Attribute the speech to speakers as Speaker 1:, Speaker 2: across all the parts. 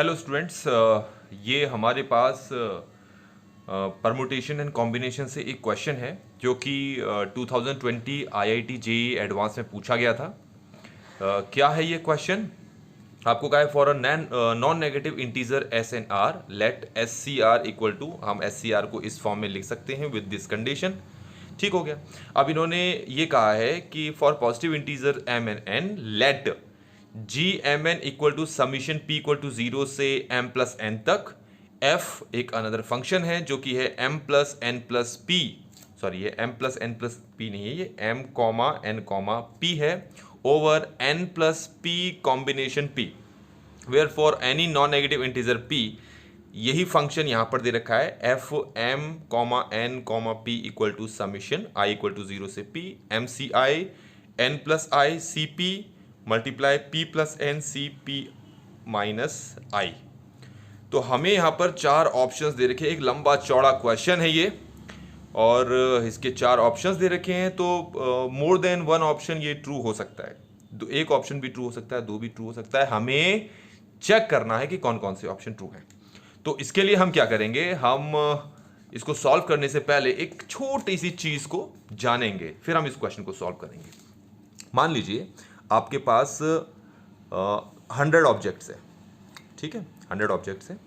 Speaker 1: Hello students, ये हमारे पास permutation and combination से एक क्वेश्चन है जो कि 2020 आईआईटी जेईई एडवांस में पूछा गया था। क्या है ये क्वेश्चन? आपको कहा है for a non negative integer S N R let S C R equal to, हम एस सी आर को इस फॉर्म में लिख सकते हैं विद दिस कंडीशन। ठीक हो गया। अब इन्होंने ये कहा है कि for positive integer m n n let g m n equal to summation p equal to 0 से एम प्लस एन तक। एफ एक अनदर फंक्शन है जो कि है m plus n plus p, sorry ये m plus n plus p नहीं है, ये m comma n comma p है over n plus p combination p, where for any non negative integer p. यही फंक्शन यहां पर दे रखा है f m comma n comma p equal to summation I equal to 0 से p m c i n plus i c P multiply p plus N C p minus i. तो हमें यहाँ पर चार ऑप्शंस दे रखे हैं। एक लंबा चौड़ा क्वेश्चन है ये, और इसके चार ऑप्शंस दे रखे हैं। तो मोर देन वन ऑप्शन ये ट्रू हो सकता है, एक ऑप्शन भी ट्रू हो सकता है, दो भी ट्रू हो सकता है। हमें चेक करना है कि कौन कौन से ऑप्शन ट्रू हैं। तो इसके लिए हम क्या करेंगे, हम इसको सॉल्व करने से पहले एक छोटी सी चीज को जानेंगे, फिर हम इस क्वेश्चन को सॉल्व करेंगे। मान लीजिए आपके पास 100 ऑब्जेक्ट्स है, ठीक है, 100 ऑब्जेक्ट्स है,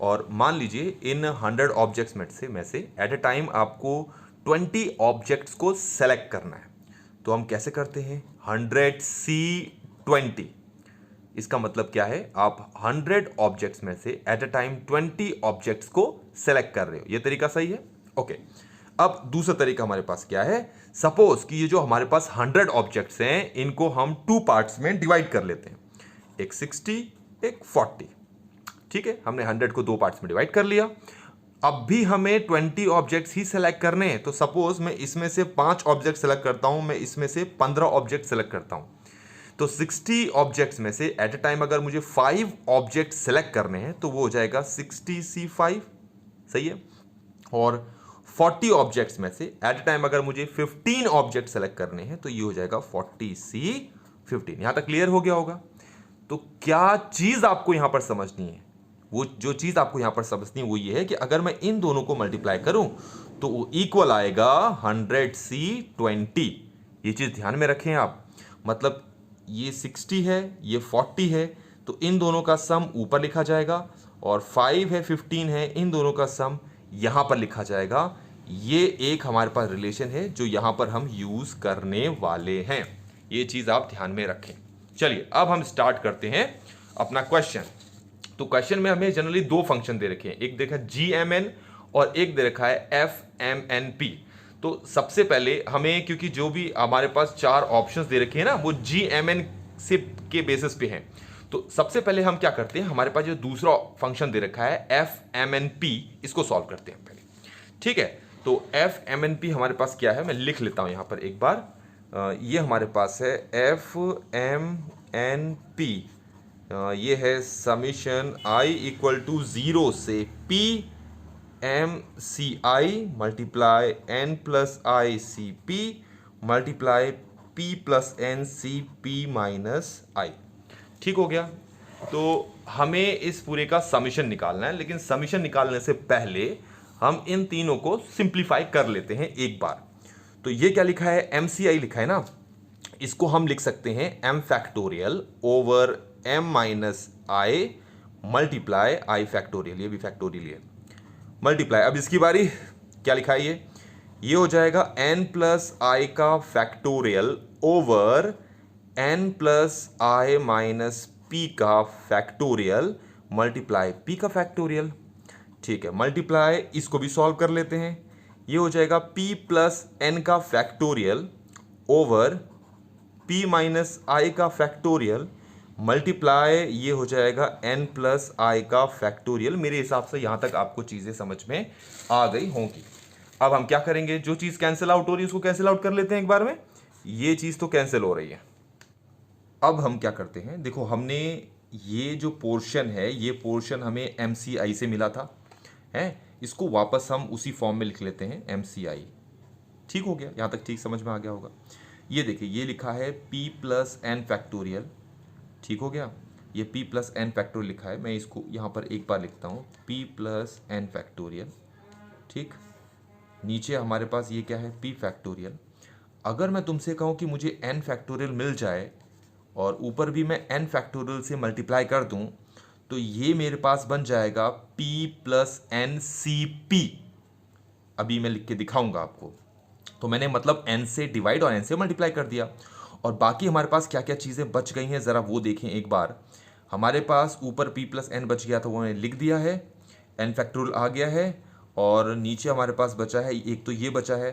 Speaker 1: और मान लीजिए इन 100 ऑब्जेक्ट्स में से एट ए टाइम आपको 20 ऑब्जेक्ट्स को सेलेक्ट करना है। तो हम कैसे करते हैं, 100C20। इसका मतलब क्या है, आप 100 ऑब्जेक्ट्स में से एट ए टाइम 20 ऑब्जेक्ट्स को सेलेक्ट कर रहे हो। यह तरीका सही है? ओके। अब दूसरा तरीका हमारे पास क्या है, सपोज कि ये जो हमारे पास 100 ऑब्जेक्ट्स हैं इनको हम 2 पार्ट्स में डिवाइड कर लेते हैं, एक 60 एक 40। ठीक है, हमने 100 को 2 पार्ट्स में डिवाइड कर लिया। अब भी हमें 20 ऑब्जेक्ट्स ही सेलेक्ट करने हैं। तो सपोज मैं इसमें से 5 ऑब्जेक्ट सेलेक्ट करता हूं, मैं इसमें से 15 ऑब्जेक्ट सेलेक्ट करता हूं। तो 60 ऑब्जेक्ट्स में से एट ए टाइम अगर मुझे 5 ऑब्जेक्ट सेलेक्ट करने हैं तो वो हो जाएगा 60C5, सही है। और 40 ऑब्जेक्ट्स में से एट ए टाइम अगर मुझे 15 ऑब्जेक्ट सेलेक्ट करने हैं तो ये हो जाएगा 40C15। यहां तक क्लियर हो गया होगा? तो क्या चीज आपको यहां पर समझनी है, वो जो चीज आपको यहां पर समझनी है वो ये है कि अगर मैं इन दोनों को मल्टीप्लाई करूं तो वो इक्वल आएगा 100C20। ये चीज ध्यान में रखें आप। मतलब ये 60 है, ये 40 है, तो इन दोनों का सम ऊपर लिखा जाएगा, और 5 है 15 है, इन दोनों का सम यहां पर लिखा जाएगा। ये एक हमारे पास रिलेशन है जो यहां पर हम यूज करने वाले हैं। ये चीज आप ध्यान में रखें। चलिए अब हम स्टार्ट करते हैं अपना क्वेश्चन। तो क्वेश्चन में हमें जनरली 2 फंक्शन दे रखे हैं, एक देखा GMN और एक दे रखा है FMNP। तो सबसे पहले हमें, क्योंकि जो भी हमारे पास 4 ऑप्शंस दे रखे हैं ना वो GMN से के बेसिस पे हैं, तो सबसे पहले हम क्या करते हैं, हमारे पास जो दूसरा फंक्शन दे रखा है FMNP, इसको सॉल्व करते हैं पहले। ठीक है, तो FMNP हमारे पास क्या है, मैं लिख लेता हूं यहां पर एक बार। ये हमारे पास है FMNP, ये है समीशन I इक्वल टू 0 से P m c i multiply n plus i c P multiply p plus N C p minus i. ठीक हो गया। तो हमें इस पूरे का समीशन निकालना है, लेकिन समीशन निकालने से पहले हम इन तीनों को सिंप्लीफाई कर लेते हैं एक बार। तो ये क्या लिखा है, एम सी आई लिखा है ना, इसको हम लिख सकते हैं m factorial over m minus i multiply i factorial, ये भी फैक्टोरियल है, मल्टीप्लाई। अब इसकी बारी, क्या लिखा है ये हो जाएगा n प्लस आई का फैक्टोरियल ओवर n प्लस आई माइनस पी का फैक्टोरियल मल्टीप्लाई p का फैक्टोरियल। ठीक है, मल्टीप्लाई, इसको भी सॉल्व कर लेते हैं। ये हो जाएगा p प्लस n का फैक्टोरियल ओवर p माइनस आई का फैक्टोरियल मल्टीप्लाई, ये हो जाएगा n प्लस आई का फैक्टोरियल। मेरे हिसाब से यहां तक आपको चीजें समझ में आ गई होंगी। अब हम क्या करेंगे, जो चीज कैंसिल आउट हो रही है उसको कैंसिल आउट कर लेते हैं एक बार में। ये चीज तो कैंसिल हो रही है। अब हम क्या करते हैं, देखो हमने ये जो पोर्शन है, ये पोर्शन हमें MCI से मिला था, है, इसको वापस हम उसी फॉर्म में लिख लेते हैं MCI। ठीक हो गया, यहां तक ठीक समझ में आ गया होगा। ये देखिए, ये लिखा है p प्लस एन फैक्टोरियल, ठीक हो गया, ये p प्लस एन फैक्टोरियल लिखा है, मैं इसको यहाँ पर एक बार लिखता हूँ, p प्लस एन फैक्टोरियल, ठीक। नीचे हमारे पास ये क्या है, p फैक्टोरियल। अगर मैं तुमसे कहूँ कि मुझे n फैक्टोरियल मिल जाए और ऊपर भी मैं n फैक्टोरियल से मल्टीप्लाई कर दूँ, तो ये मेरे पास बन जाएगा p plus N C P. अभी मैं लिख के दिखाऊंगा आपको। तो मैंने मतलब n से डिवाइड और n से मल्टीप्लाई कर दिया, और बाकी हमारे पास क्या क्या चीज़ें बच गई हैं ज़रा वो देखें एक बार। हमारे पास ऊपर p प्लस एन बच गया था, वो मैंने लिख दिया है, n फैक्टोरियल आ गया है, और नीचे हमारे पास बचा है, एक तो ये बचा है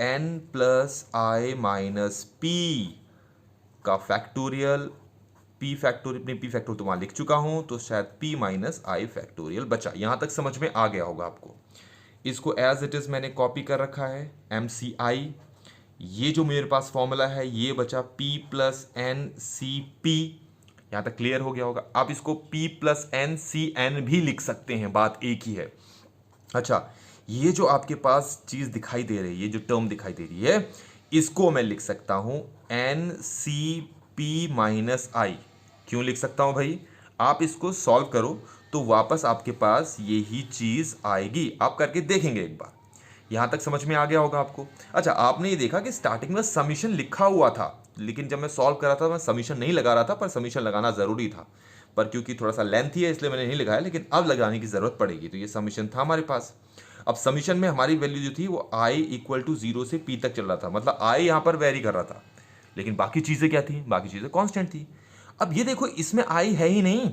Speaker 1: n प्लस आई माइनस पी का फैक्टोरियल। p फैक्टोरियल, अपने p फैक्टोरियल तो वहाँ लिख चुका हूँ, तो शायद p माइनस आई फैक्टोरियल बचा। यहाँ तक समझ में आ गया होगा आपको। इसको एज इट इज़ मैंने कॉपी कर रखा है, MCI। ये जो मेरे पास फॉर्मूला है ये बचा p plus N C P. यहाँ तक क्लियर हो गया होगा। आप इसको p plus N C N भी लिख सकते हैं, बात एक ही है। अच्छा, ये जो आपके पास चीज़ दिखाई दे रही है, ये जो टर्म दिखाई दे रही है, इसको मैं लिख सकता हूँ एन सी पी माइनस आई। क्यों लिख सकता हूँ भाई? आप इसको सॉल्व करो तो वापस आपके पास यही चीज़ आएगी। आप करके देखेंगे एक बार। यहाँ तक समझ में आ गया होगा आपको। अच्छा, आपने ये देखा कि स्टार्टिंग में समीशन लिखा हुआ था, लेकिन जब मैं सॉल्व कर रहा था मैं समीशन नहीं लगा रहा था, पर समीशन लगाना ज़रूरी था। पर क्योंकि थोड़ा सा लेंथी है इसलिए मैंने नहीं लगाया, लेकिन अब लगाने की ज़रूरत पड़ेगी। तो ये समीशन था हमारे पास। अब समीशन में हमारी वैल्यू जो थी वो i इक्वल टू 0 से p तक चल रहा था, मतलब i यहाँ पर वेरी कर रहा था, लेकिन बाकी चीज़ें क्या थी? बाकी चीज़ें कांस्टेंट थी। अब ये देखो इसमें i है ही नहीं,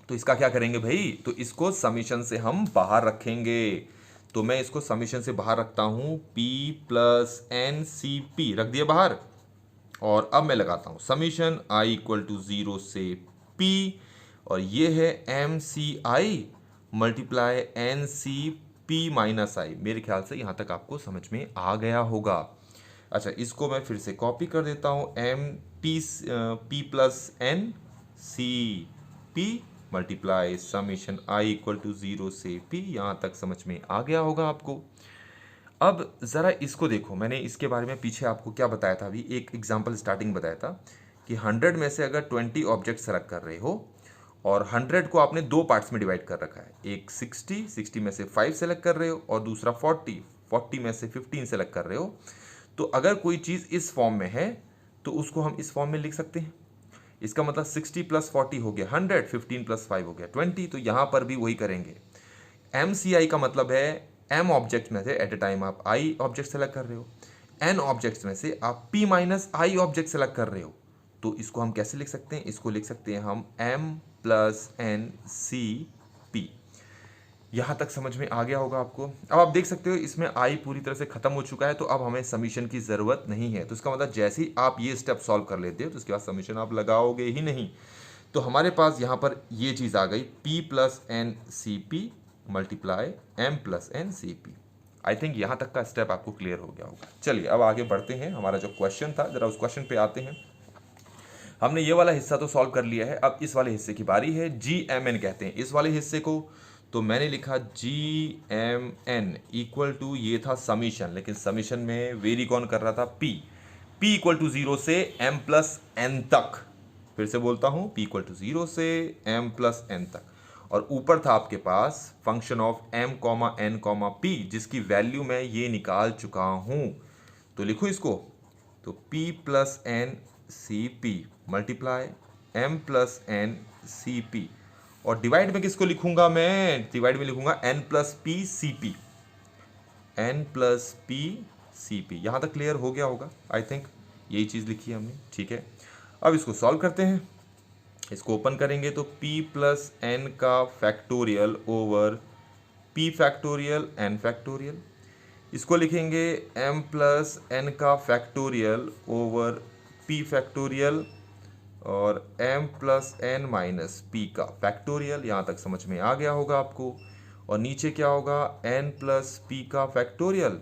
Speaker 1: तो इसका क्या करेंगे भाई? तो इसको समीशन से हम बाहर रखेंगे। तो मैं इसको समीशन से बाहर रखता हूँ, p plus N C P रख दिया बाहर, और अब मैं लगाता हूँ समीशन i इक्वल टू 0 से p, और ये है m c i multiply n C p minus i. मेरे ख्याल से यहाँ तक आपको समझ में आ गया होगा। अच्छा, इसको मैं फिर से कॉपी कर देता हूँ, M P plus N C P multiply summation I equal to 0 से p। यहाँ तक समझ में आ गया होगा आपको। अब ज़रा इसको देखो, मैंने इसके बारे में पीछे आपको क्या बताया था, अभी एक एग्जांपल स्टार्टिंग बताया था कि 100 में से अगर 20 ऑब्जेक्ट सेलेक्ट कर रहे हो और 100 को आपने दो पार्ट्स में डिवाइड कर रखा है, एक 60 में से 5 सेलेक्ट कर रहे हो और दूसरा 40 में से 15 सेलेक्ट कर रहे हो, तो अगर कोई चीज़ इस फॉर्म में है तो उसको हम इस फॉर्म में लिख सकते हैं। इसका मतलब 60 प्लस 40 हो गया 100, 15 प्लस 5 हो गया 20। तो यहाँ पर भी वही करेंगे। MCI का मतलब है m ऑब्जेक्ट में से एट ए टाइम आप i ऑब्जेक्ट सेलेक्ट कर रहे हो, n ऑब्जेक्ट्स में से आप p minus I object select कर रहे हो। तो इसको हम कैसे लिख सकते हैं? इसको लिख सकते हैं हम m plus N C P. यहाँ तक समझ में आ गया होगा आपको। अब आप देख सकते हो इसमें i पूरी तरह से खत्म हो चुका है, तो अब हमें समीशन की ज़रूरत नहीं है। तो इसका मतलब जैसे ही आप ये स्टेप सॉल्व कर लेते हो तो उसके बाद समीशन आप लगाओगे ही नहीं। तो हमारे पास यहाँ पर ये चीज़ आ गई, p plus N C P multiply m plus N C P. I think यहाँ तक का स्टेप आपको क्लियर हो गया होगा। चलिए अब आगे बढ़ते हैं। हमारा जो क्वेश्चन था, ज़रा उस क्वेश्चन पे आते हैं। हमने ये वाला हिस्सा तो सॉल्व कर लिया है, अब इस वाले हिस्से की बारी है। GMN कहते हैं इस वाले हिस्से को। तो मैंने लिखा GMN इक्वल टू, ये था समीशन, लेकिन समीशन में वेरी कौन कर रहा था? p इक्वल टू 0 से m प्लस एन तक। फिर से बोलता हूँ, p इक्वल टू 0 से m प्लस एन तक, और ऊपर था आपके पास function of m comma n comma p, जिसकी वैल्यू मैं ये निकाल चुका हूँ। तो लिखूँ इसको, तो p plus N C P multiply m plus N C P, और डिवाइड में किसको लिखूंगा? मैं डिवाइड में लिखूंगा n plus P C P, n plus P C P. यहाँ तक क्लियर हो गया होगा। आई थिंक यही चीज़ लिखी है हमने, ठीक है। अब इसको सॉल्व करते हैं। इसको ओपन करेंगे तो p प्लस एन का factorial over p factorial n factorial. इसको लिखेंगे m प्लस एन का फैक्टोरियल ओवर p फैक्टोरियल और m plus N minus p का फैक्टोरियल। यहाँ तक समझ में आ गया होगा आपको। और नीचे क्या होगा? n प्लस p का फैक्टोरियल,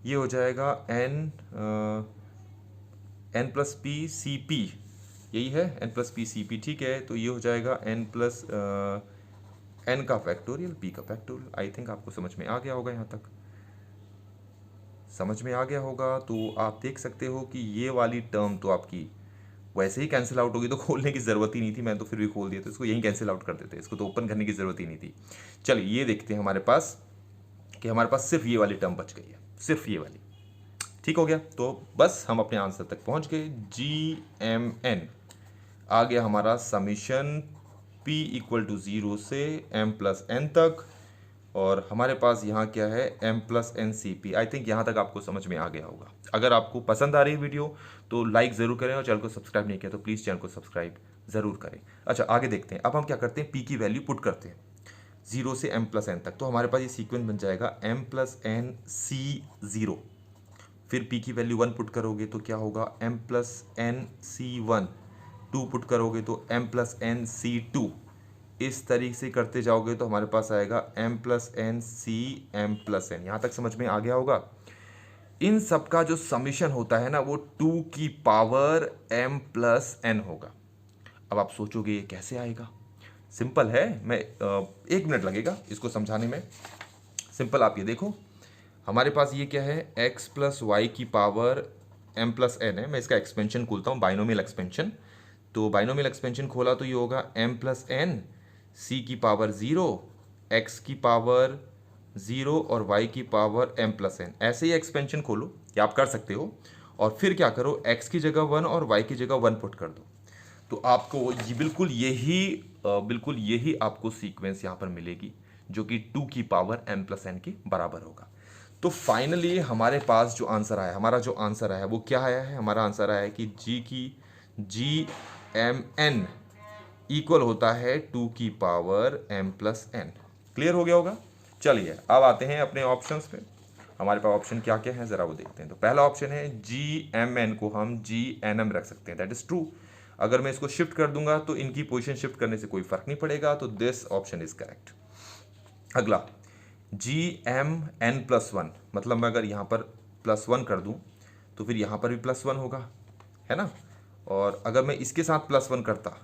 Speaker 1: ये हो जाएगा n plus P C P, यही है n plus P C P, ठीक है। तो ये हो जाएगा n प्लस n का फैक्टोरियल p का फैक्टोरियल। आई थिंक आपको समझ में आ गया होगा, यहाँ तक समझ में आ गया होगा। तो आप देख सकते हो कि ये वाली टर्म तो आपकी वैसे ही कैंसिल आउट होगी तो खोलने की ज़रूरत ही नहीं थी, मैं तो फिर भी खोल दिया, तो इसको यहीं कैंसिल आउट कर देते, इसको तो ओपन करने की ज़रूरत ही नहीं थी। चलिए ये देखते हैं हमारे पास कि हमारे पास सिर्फ ये वाली टर्म बच गई है, सिर्फ ये वाली। ठीक हो गया, तो बस हम अपने आंसर तक पहुंच गए। GMN आ गया हमारा समीशन P इक्वल टू 0 से M+N तक, और हमारे पास यहाँ क्या है M+N CP। आई थिंक यहाँ तक आपको समझ में आ गया होगा। अगर आपको पसंद आ रही है वीडियो तो लाइक ज़रूर करें, और चैनल को सब्सक्राइब नहीं किया तो प्लीज़ चैनल को सब्सक्राइब ज़रूर करें। अच्छा आगे देखते हैं, अब हम क्या करते हैं, P की वैल्यू पुट करते हैं 0 से M+N तक। तो हमारे पास ये सीक्वेंस बन जाएगा M+N C0, फिर P की वैल्यू 1 पुट करोगे तो क्या होगा M+N C1, 2 पुट करोगे तो M+N C2, इस तरीके से करते जाओगे तो हमारे पास आएगा M+N C M+N। यहाँ तक समझ में आ गया होगा। इन सब का जो समीशन होता है ना वो 2 की पावर M+N होगा। अब आप सोचोगे ये कैसे आएगा, सिंपल है, मैं 1 मिनट लगेगा इसको समझाने में। सिंपल, आप ये देखो हमारे पास ये क्या है x+y की पावर M+N है। मैं इसका एक्सपेंशन खोलता हूँ, बाइनोमियल एक्सपेंशन। तो बाइनोमियल एक्सपेंशन खोला तो ये होगा M+N C की पावर 0, x की पावर 0 और y की पावर M+N। ऐसे ही एक्सपेंशन खोलो, या आप कर सकते हो, और फिर क्या करो x की जगह 1 और y की जगह 1 पुट कर दो, तो आपको ये बिल्कुल यही आपको सीक्वेंस यहाँ पर मिलेगी जो कि 2 की पावर M+N के बराबर होगा। तो फाइनली हमारे पास जो आंसर आया, हमारा जो आंसर आया वो क्या आया है, हमारा आंसर आया है कि GMN इक्वल होता है 2 की पावर M+N। क्लियर हो गया होगा। चलिए अब आते हैं अपने ऑप्शंस पे। हमारे पास ऑप्शन क्या क्या है ज़रा वो देखते हैं। तो पहला ऑप्शन है GMN को हम GNM रख सकते हैं, दैट इज़ ट्रू। अगर मैं इसको शिफ्ट कर दूंगा तो इनकी पोजीशन शिफ्ट करने से कोई फर्क नहीं पड़ेगा, तो दिस ऑप्शन इज करेक्ट। अगला GMN+1, मतलब मैं अगर यहाँ पर +1 कर दूँ तो फिर यहाँ पर भी +1 होगा, है ना। और अगर मैं इसके साथ +1 करता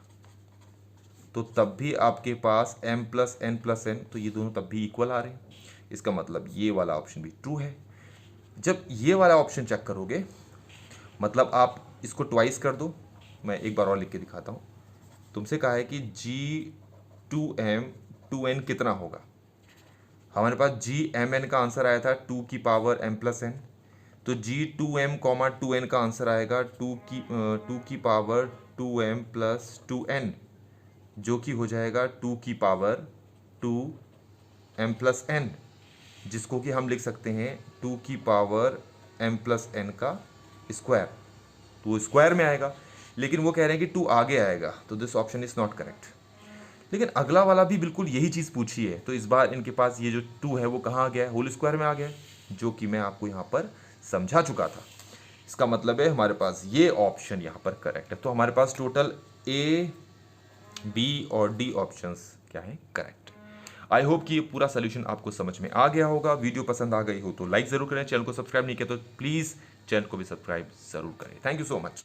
Speaker 1: तो तब भी आपके पास M+N+N, तो ये दोनों तब भी इक्वल आ रहे हैं। इसका मतलब ये वाला ऑप्शन भी ट्रू है। जब ये वाला ऑप्शन चेक करोगे, मतलब आप इसको ट्वाइस कर दो। मैं एक बार और लिख के दिखाता हूँ। तुमसे कहा है कि G2M2N कितना होगा। हमारे पास GMN का आंसर आया था 2 की पावर M+N, तो G2M, 2N का आंसर आएगा 2 की पावर 2M+2N, जो कि हो जाएगा 2 की पावर 2M+N, जिसको कि हम लिख सकते हैं 2 की पावर M+N का स्क्वायर। तो वो स्क्वायर में आएगा, लेकिन वो कह रहे हैं कि 2 आगे आएगा, तो this option is not correct. लेकिन अगला वाला भी बिल्कुल यही चीज़ पूछी है, तो इस बार इनके पास ये जो 2 है वो कहाँ आ गया है, होल स्क्वायर में आ गया है, जो कि मैं आपको यहाँ पर समझा चुका था। इसका मतलब है हमारे पास ये ऑप्शन यहाँ पर करेक्ट है। तो हमारे पास टोटल A, B और D ऑप्शंस क्या है, करेक्ट। आई होप कि ये पूरा सोल्यूशन आपको समझ में आ गया होगा। वीडियो पसंद आ गई हो तो लाइक ज़रूर करें, चैनल को सब्सक्राइब नहीं किया तो प्लीज़ चैनल को भी सब्सक्राइब ज़रूर करें। Thank you so much.